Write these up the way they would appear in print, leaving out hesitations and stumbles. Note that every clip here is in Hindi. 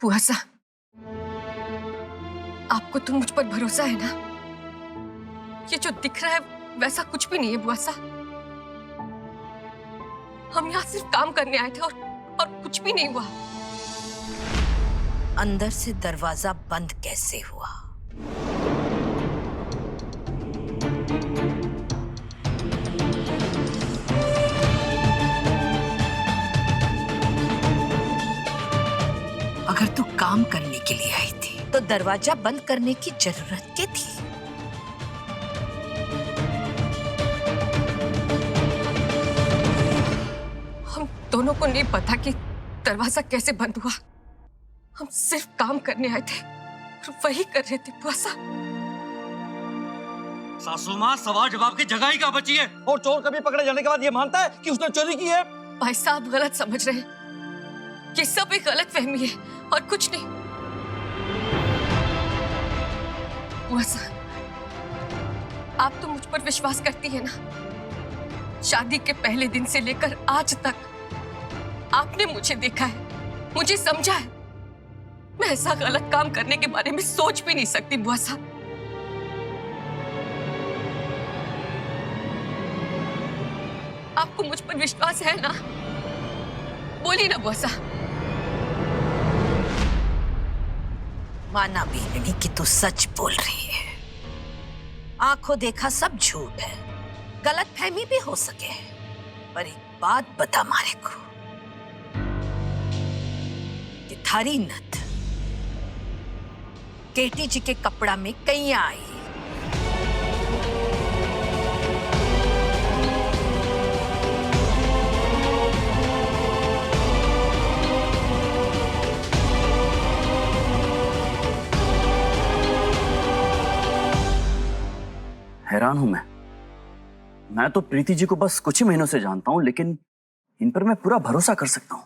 बुआ सा, आपको तो मुझ पर भरोसा है ना? ये जो दिख रहा है वैसा कुछ भी नहीं है बुआ सा। हम यहाँ सिर्फ काम करने आए थे और कुछ भी नहीं हुआ। अंदर से दरवाजा बंद कैसे हुआ? अगर तू काम करने के लिए आई थी तो दरवाजा बंद करने की जरूरत क्या थी? हम दोनों को नहीं पता कि दरवाजा कैसे बंद हुआ। हम सिर्फ काम करने आए थे और वही कर रहे थे बुआ सा। सासू माँ, सवाल जवाब की जगह ही कहाँ बची है? और चोर कभी पकड़े जाने के बाद ये मानता है कि उसने चोरी की है? भाई साहब गलत समझ रहे हैं। ये सब एक गलत फहमी है और कुछ नहीं। बुआ सा, आप तो मुझ पर विश्वास करती है ना? शादी के पहले दिन से लेकर आज तक आपने मुझे देखा है, मुझे समझा है। मैं ऐसा गलत काम करने के बारे में सोच भी नहीं सकती बुआ सा। आपको मुझ पर विश्वास है ना? बोलिए ना बुआ सा। माना भी नहीं कि तू सच बोल रही है। आंखों देखा सब झूठ है, गलत फहमी भी हो सके, पर एक बात बता मारे को कि थारी नथ केटी जी के कपड़ा में कैया आई। हैरान हूं मैं तो प्रीति जी को बस कुछ ही महीनों से जानता हूं, लेकिन इन पर मैं पूरा भरोसा कर सकता हूं।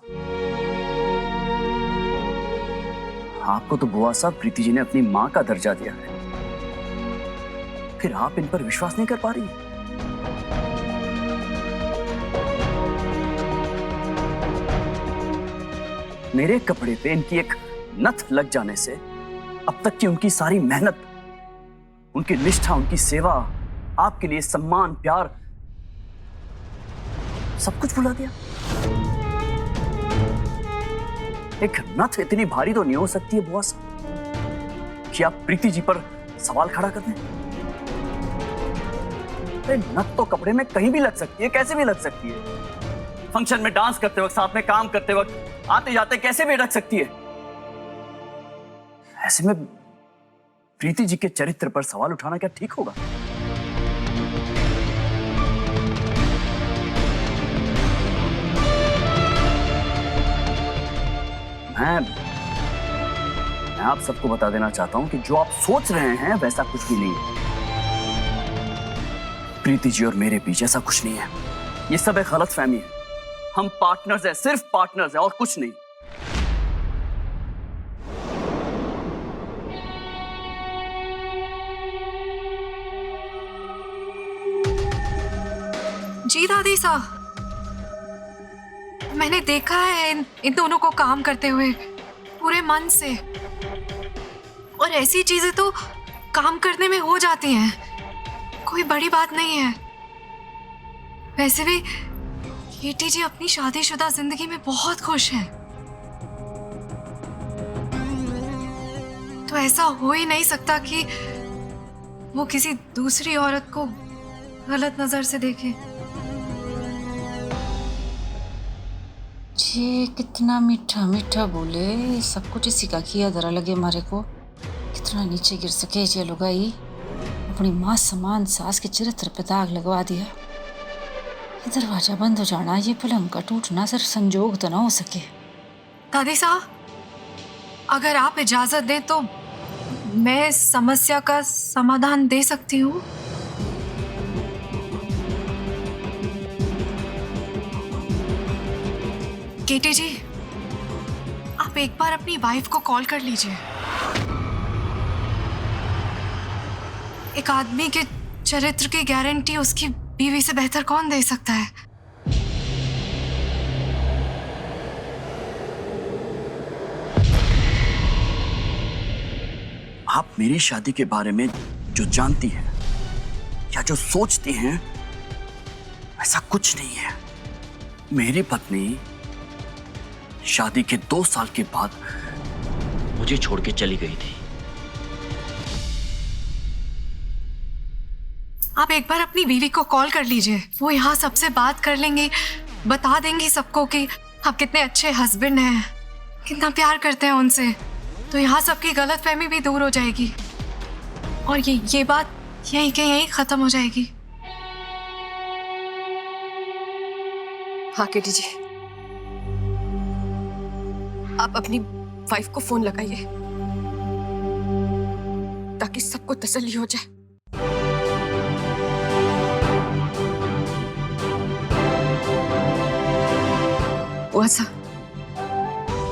आपको तो बुआ साहब प्रीति जी ने अपनी मां का दर्जा दिया है, फिर आप इन पर विश्वास नहीं कर पा रही? मेरे कपड़े पे इनकी एक नथ लग जाने से अब तक की उनकी सारी मेहनत, उनकी निष्ठा, उनकी सेवा, आपके लिए सम्मान, प्यार, सब कुछ भुला दिया। एक नथ इतनी भारी तो नहीं हो सकती है बुआ साहब कि आप प्रीति जी पर सवाल खड़ा कर दें। अरे नथ तो कपड़े में कहीं भी लग सकती है, कैसे भी लग सकती है। फंक्शन में डांस करते वक्त, साथ में काम करते वक्त, आते जाते कैसे भी लग सकती है। ऐसे में प्रीति जी के चरित्र पर सवाल उठाना क्या ठीक होगा? मैं आप सबको बता देना चाहता हूं कि जो आप सोच रहे हैं वैसा कुछ भी नहीं है। प्रीति जी और मेरे बीच ऐसा कुछ नहीं है। ये सब एक गलतफहमी है। हम पार्टनर्स हैं, सिर्फ पार्टनर्स हैं और कुछ नहीं। जी दादी साहब, मैंने देखा है इन दोनों को काम करते हुए पूरे मन से, और ऐसी चीजें तो काम करने में हो जाती हैं, कोई बड़ी बात नहीं है। वैसे भी केटी जी अपनी शादीशुदा जिंदगी में बहुत खुश हैं, तो ऐसा हो ही नहीं सकता कि वो किसी दूसरी औरत को गलत नजर से देखे। ये कितना मीठा मीठा बोले, सब कुछ इसी का किया धरा लगे मारे को। कितना नीचे गिर सके ये लुगाई, अपनी माँ समान सास के चरित्र पे दाग लगवा दिया। ये दरवाजा बंद हो जाना, ये पलंग का टूटना सिर्फ संजोग तो ना हो सके। दादी साहब, अगर आप इजाजत दें तो मैं इस समस्या का समाधान दे सकती हूँ। केटी जी, आप एक बार अपनी वाइफ को कॉल कर लीजिए। एक आदमी के चरित्र की गारंटी उसकी बीवी से बेहतर कौन दे सकता है? आप मेरी शादी के बारे में जो जानती हैं या जो सोचती हैं ऐसा कुछ नहीं है। मेरी पत्नी शादी के 2 साल के बाद मुझे छोड़ के चली गई थी। आप एक बार अपनी बीवी को कॉल कर लीजिए, वो यहाँ सबसे बात कर लेंगे, बता देंगी सबको कि आप कितने अच्छे हस्बैंड हैं, कितना प्यार करते हैं उनसे। तो यहाँ सबकी गलतफहमी भी दूर हो जाएगी और ये बात यहीं के यहीं खत्म हो जाएगी। हाँ केटी जी, आप अपनी वाइफ को फोन लगाइए ताकि सबको तसल्ली हो जाए। वासा,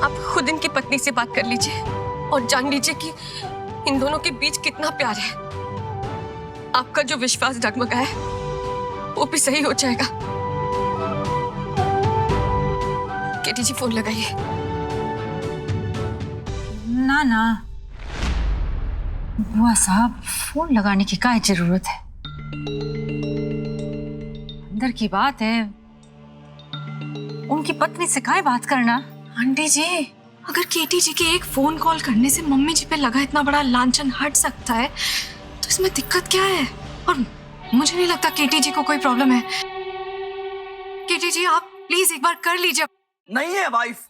आप खुद इनकी पत्नी से बात कर लीजिए और जान लीजिए कि इन दोनों के बीच कितना प्यार है। आपका जो विश्वास डगमगा है वो भी सही हो जाएगा। केटी जी फोन लगाइए। ना बुआ साहब, फोन लगाने की क्या जरूरत है? अंदर की बात है, उनकी पत्नी से काहे बात करना? आंटी जी, अगर केटी जी के एक फोन कॉल करने से मम्मी जी पे लगा इतना बड़ा लांछन हट सकता है तो इसमें दिक्कत क्या है? और मुझे नहीं लगता केटी जी को कोई प्रॉब्लम है। केटी जी, आप प्लीज एक बार कर लीजिए। नहीं है वाइफ।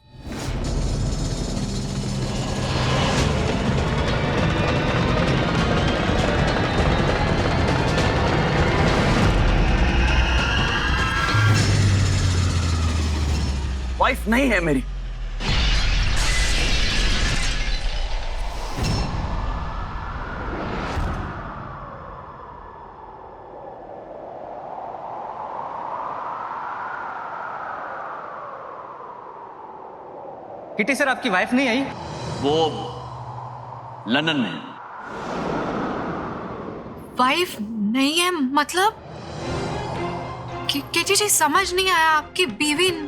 वाइफ नहीं है मेरी। किटी सर, आपकी वाइफ नहीं आई? वो लंदन में है। वाइफ नहीं है मतलब? केटी जी, समझ नहीं आया। आपकी बीवी नहीं?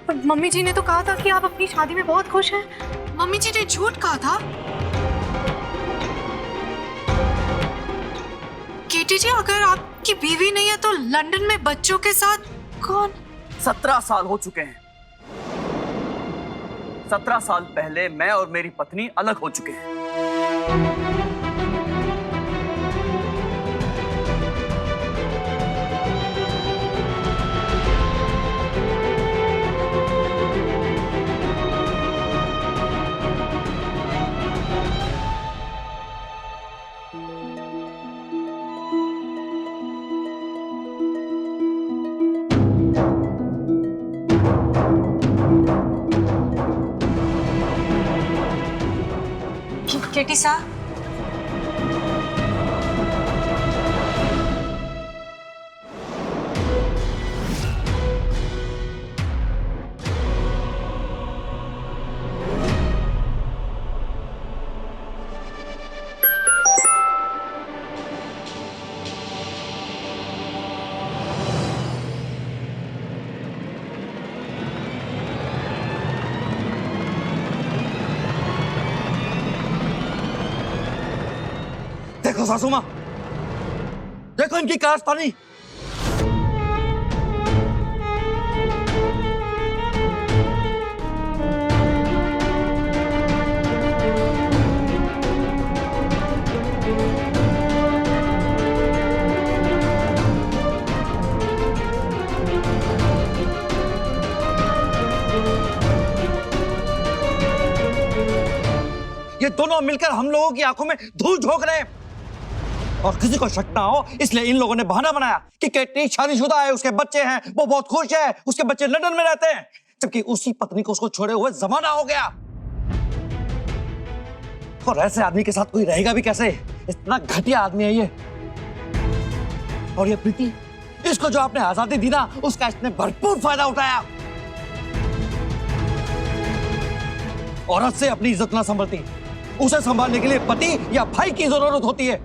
पर मम्मी जी ने तो कहा था कि आप अपनी शादी में बहुत खुश हैं। मम्मी जी ने झूठ कहा था। केटी जी, अगर आपकी बीवी नहीं है तो लंदन में बच्चों के साथ कौन? 17 साल हो चुके हैं। 17 साल पहले मैं और मेरी पत्नी अलग हो चुके हैं। केटी साहब, देखो सासू माँ, देखो इनकी कारस्तानी। ये दोनों मिलकर हम लोगों की आंखों में धूल झोंक रहे हैं और किसी को शक ना हो इसलिए इन लोगों ने बहाना बनाया कि केटी शादीशुदा है, उसके बच्चे हैं, वो बहुत खुश है, उसके बच्चे लंदन में रहते हैं, जबकि उसी पत्नी को उसको छोड़े हुए जमाना हो गया। और ऐसे आदमी के साथ कोई रहेगा भी कैसे? इतना घटिया आदमी है ये। और ये प्रीति, इसको जो आपने आजादी दी ना, उसका इसने भरपूर फायदा उठाया। औरत से अपनी इज्जत ना संभलती, उसे संभालने के लिए पति या भाई की जरूरत होती है।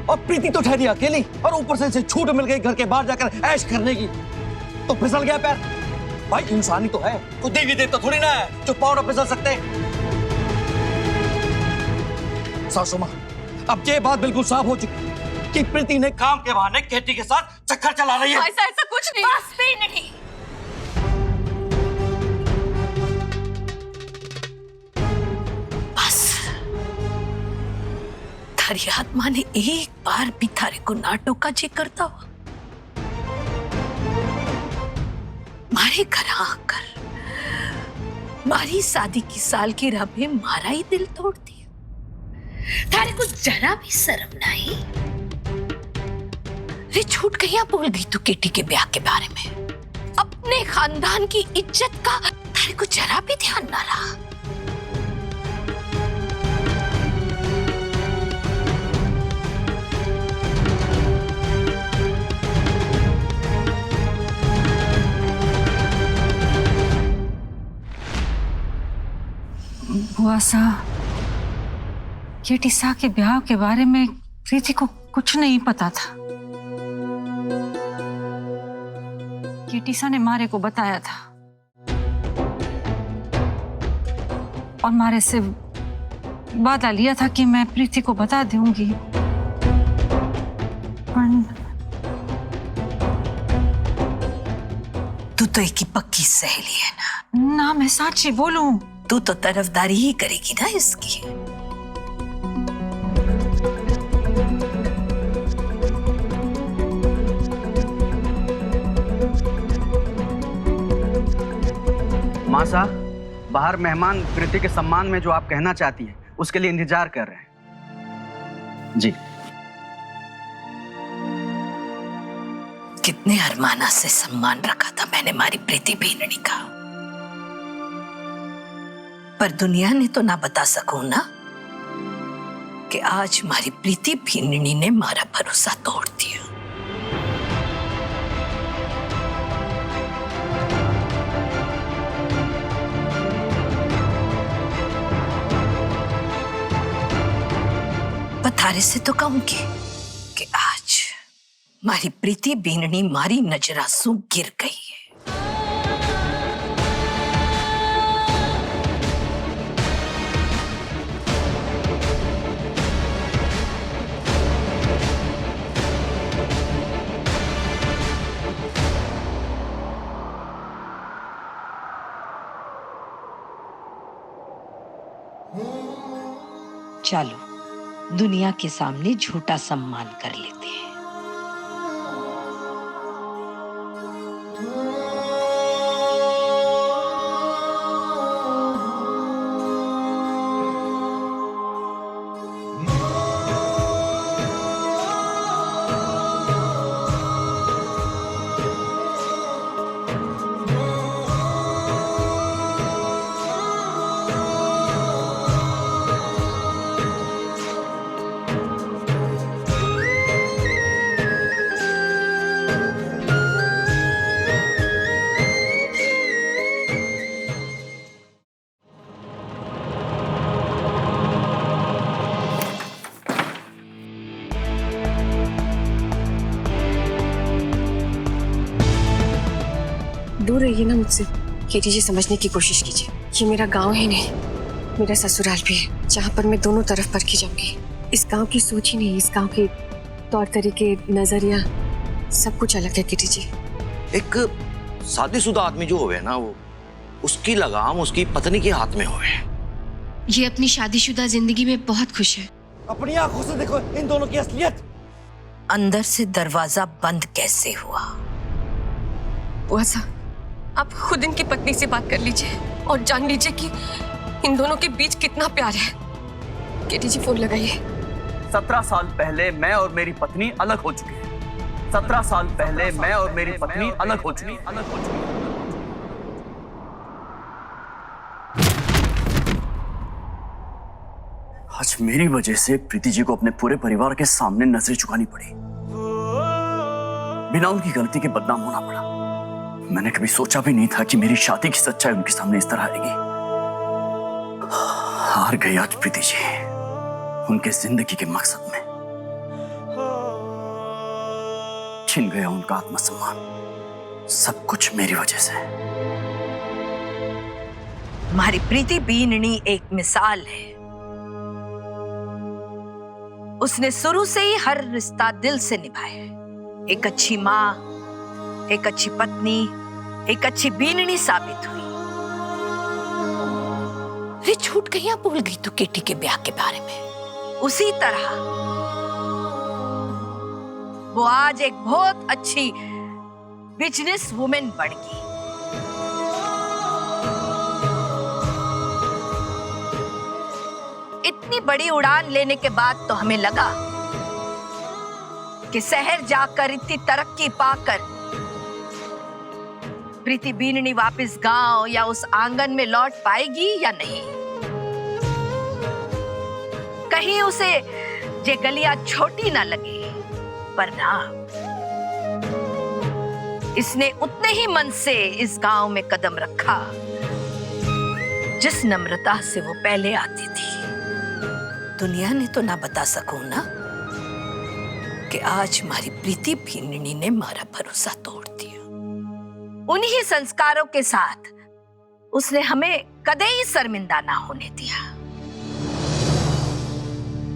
और प्रीति तो ठहरी अकेली और ऊपर से इसे छूट मिल गई घर के बाहर जाकर ऐश करने की, तो फिसल गया पैर भाई इंसानी तो है, कोई देवी देवता थोड़ी ना है जो पाँव न फिसल सकते। सासू माँ, अब ये बात बिल्कुल साफ हो चुकी कि प्रीति ने काम के बहाने केटी के साथ चक्कर चला रही है। ऐसा ऐसा कुछ नहीं। बस भी नहीं। बस थारी आत्मा ने एक बार भी थारे को ना टोका जी करता हो। मारे घर आकर मारी शादी की सालगिरह में मारा ही दिल तोड़ दिया। थारे को जरा भी शर्म नहीं। रे झूठ कहिया बोल गई तू केटी के ब्याह के बारे में। अपने खानदान की इज्जत का थारे को जरा भी ध्यान ना रहा। बुआ सा, केटी सा के ब्याह के बारे में प्रीति को कुछ नहीं पता था। केटी सा ने मारे को बताया था और मारे से वादा लिया था कि मैं प्रीति को बता दूंगी। तू तो एक ही पक्की सहेली है ना। ना, मैं सच्ची बोलूं। तू तो तरफदारी ही करेगी ना इसकी। माँ साहब, बाहर मेहमान प्रीति के सम्मान में जो आप कहना चाहती हैं उसके लिए इंतजार कर रहे हैं। जी। कितने अरमाना से सम्मान रखा था मैंने मारी प्रीति भीनड़ी का, पर दुनिया ने तो ना बता सकूं ना कि आज मारी प्रीति भीनड़ी ने मारा भरोसा तोड़ दिया। पथारे से तो कहूंगी कि आज मारी प्रीति भीनड़ी मारी नजरासू गिर गई है। चलो दुनिया के सामने झूठा सम्मान कर लेते हैं। दूर रहिए ना मुझसे। केटी जी, समझने की कोशिश कीजिए, ये मेरा गांव ही नहीं, मेरा ससुराल भी है, जहाँ पर मैं दोनों तरफ परखी जाऊंगी। इस गांव की सोच ही नहीं, इस गांव के तौर तरीके, नजरिया, सब कुछ अलग है केटी जी। एक शादीशुदा आदमी जो होवे ना, वो उसकी लगाम उसकी पत्नी के हाथ में होवे। ये अपनी शादीशुदा जिंदगी में बहुत खुश है। अपनी आंखों से देखो इन दोनों की असलियत। अंदर से दरवाजा बंद कैसे हुआ? बुआ साहब, आप खुद इनकी पत्नी से बात कर लीजिए और जान लीजिए कि इन दोनों के बीच कितना प्यार है। केटी जी, फोन लगाइए। 17 साल पहले मैं और मेरी पत्नी अलग हो चुके हैं। 17 साल पहले मैं और मेरी पत्नी अलग हो चुकी हैं। आज मेरी वजह से प्रीति जी को अपने पूरे परिवार के सामने नजरें झुकानी पड़ी, बिना उनकी गलती के बदनाम होना पड़ा। मैंने कभी सोचा भी नहीं था कि मेरी शादी की सच्चाई उनके सामने इस तरह आएगी। हार गई आज प्रीति जी उनके जिंदगी के मकसद में। छिन गया उनका आत्मसम्मान। सब कुछ मेरी वजह से। तुम्हारी प्रीति बीननी एक मिसाल है। उसने शुरू से ही हर रिश्ता दिल से निभाया है। एक अच्छी माँ, एक अच्छी पत्नी, एक अच्छी बीननी साबित हुई। अरे छूट गई या भूल गई तू केटी के ब्याह के बारे में? उसी तरह वो आज एक बहुत अच्छी बिजनेस वुमेन बन गई। इतनी बड़ी उड़ान लेने के बाद तो हमें लगा कि शहर जाकर इतनी तरक्की पाकर प्रीति बीननी वापस गांव या उस आंगन में लौट पाएगी या नहीं। कहीं उसे ये गलियां छोटी ना लगे, पर ना, इसने उतने ही मन से इस गांव में कदम रखा जिस नम्रता से वो पहले आती थी। दुनिया ने तो ना बता सकूं ना कि आज हमारी प्रीति बीननी ने हमारा भरोसा तोड़ दिया। उन्हीं संस्कारों के साथ उसने हमें कदे शर्मिंदा ना होने दिया।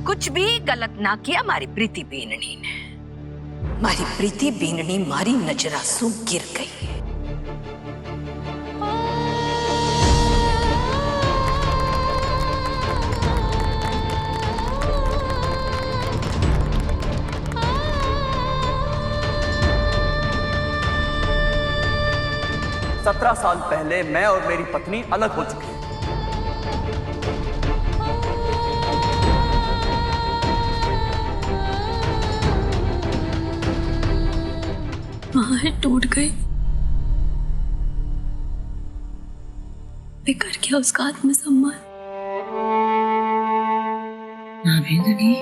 कुछ भी गलत ना किया हमारी प्रीति बीननी ने। हमारी प्रीति बीननी हमारी नजरा से गिर गई। सत्रह साल पहले मैं और मेरी पत्नी अलग हो चुके हैं। बाहें टूट गई। बेकार किया उसका आत्मसम्मान। ना बेदनी,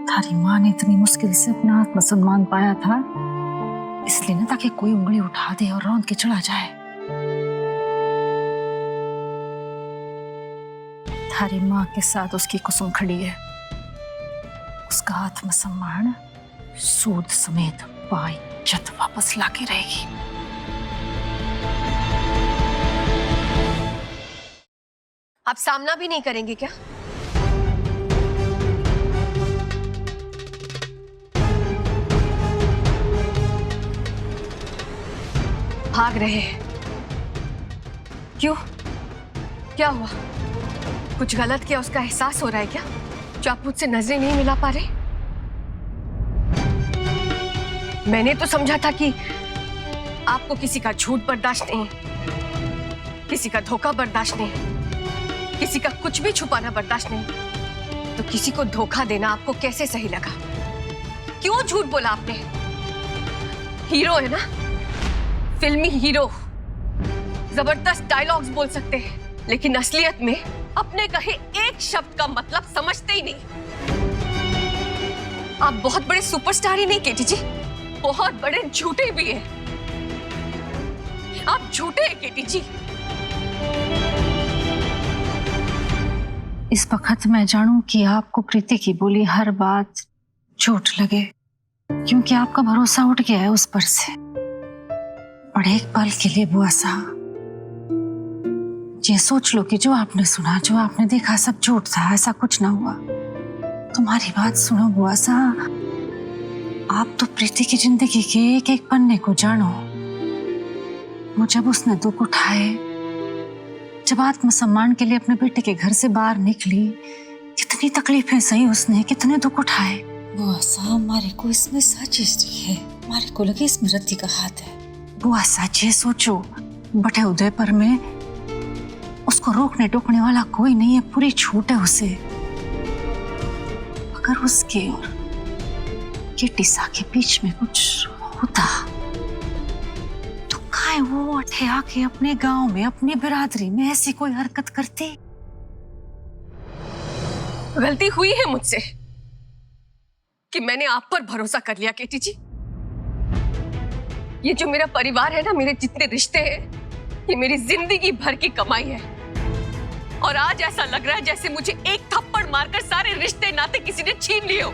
थारी माँ ने इतनी मुश्किल से अपना आत्मसम्मान पाया था, इसलिए ना ताकि कोई उंगली उठा दे और रौंद के चला जाए। थारी माँ के साथ उसकी कुसुम खड़ी है। उसका आत्मसम्मान सूद समेत पाई इज्जत वापस लाके रहेगी। आप सामना भी नहीं करेंगे क्या? भाग रहे हैं। क्यों? क्या हुआ? कुछ गलत किया उसका एहसास हो रहा है क्या, जो आप मुझसे नजरें नहीं मिला पा रहे? मैंने तो समझा था कि आपको किसी का झूठ बर्दाश्त नहीं, किसी का धोखा बर्दाश्त नहीं, किसी का कुछ भी छुपाना बर्दाश्त नहीं। तो किसी को धोखा देना आपको कैसे सही लगा? क्यों झूठ बोला आपने? हीरो है ना, फिल्मी हीरो, जबरदस्त डायलॉग्स बोल सकते हैं, लेकिन असलियत में अपने कहे एक शब्द का मतलब समझते ही नहीं। आप बहुत बड़े सुपरस्टार ही नहीं केटी जी, बहुत बड़े झूठे भी हैं। आप झूठे हैं केटी जी। इस वक्त मैं जानूं कि आपको प्रीति की बोली हर बात झूठ लगे, क्योंकि आपका भरोसा उठ गया है उस पर से। पर एक पल के लिए बुआ साहब, ये सोच लो कि जो आपने सुना, जो आपने देखा, सब झूठ था, ऐसा कुछ ना हुआ। तुम्हारी बात सुनो बुआ साहब, आप तो प्रीति की जिंदगी के एक एक पन्ने को जानो। वो जब उसने दुख उठाए, जब आत्मसम्मान के लिए अपने बेटे के घर से बाहर निकली, कितनी तकलीफें सही उसने, कितने दुख उठाए। बुआ साहब, हमारे को इसमें साजिश है, हमारे को लगे इसमें रत्ती का हाथ है। बुआ साचे सोचो, बटे उदयपुर में उसको रोकने टोकने वाला कोई नहीं है, पूरी छूट है उसे। अगर उसके और किटिसा के बीच में कुछ होता तो काहे वो अठे आके अपने गांव में, अपनी बिरादरी में ऐसी कोई हरकत करती? गलती हुई है मुझसे कि मैंने आप पर भरोसा कर लिया केटी जी। ये जो मेरा परिवार है ना, मेरे जितने रिश्ते हैं, ये मेरी जिंदगी भर की कमाई है। और आज ऐसा लग रहा है जैसे मुझे एक थप्पड़ मारकर सारे रिश्ते नाते किसी ने छीन लिए हो।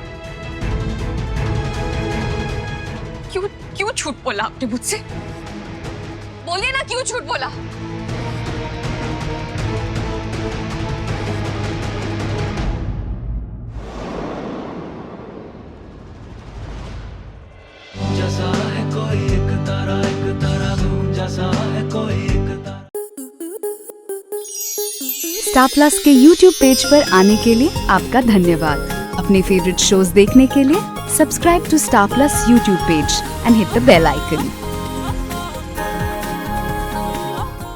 क्यों झूठ बोला आपने मुझसे? बोलिए ना, क्यों झूठ बोला? स्टार प्लस के यूट्यूब पेज पर आने के लिए आपका धन्यवाद। अपने फेवरेट शोज देखने के लिए subscribe to Star Plus YouTube page and hit the bell icon.